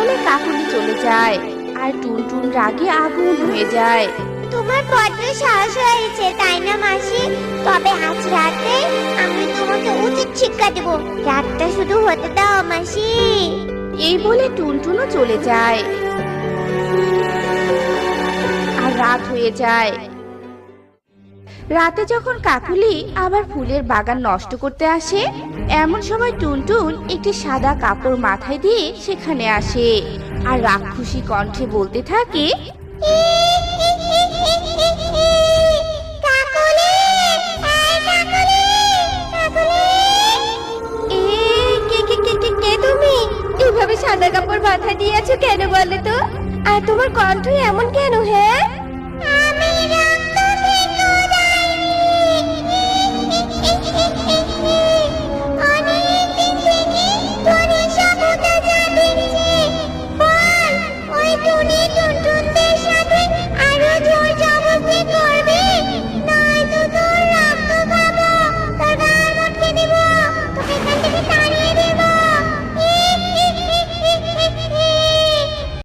বলে কাকুলি চলে যায় আর টুনটুন রাগে আগুন হয়ে যায়। তোমার বড্ড সাহস হয়েছে তাই না মাসি? তবে আজ রাতে আমি তোমাকে উচিত শিক্ষা দেব। রাতটা শুধু হতে দাও মাসি। এই বলে টুনটুনও চলে যায় আর রাত হয়ে যায়। রাতে যখন কাকুলি আবার ফুলের বাগান নষ্ট করতে আসে, এমন সময় টুনটুন একটি সাদা কাপড় মাথায় দিয়ে সেখানে আসে আর রাক্ষসী কণ্ঠে বলতে থাকে, কাকলি, এই কাকলি, কাকলি। কে তুমি? এভাবে সাদা কাপড় মাথায় দিয়ে আছো কেন বলো তো? আর তোমার কণ্ঠ এমন কেন? হ্যাঁ, আমি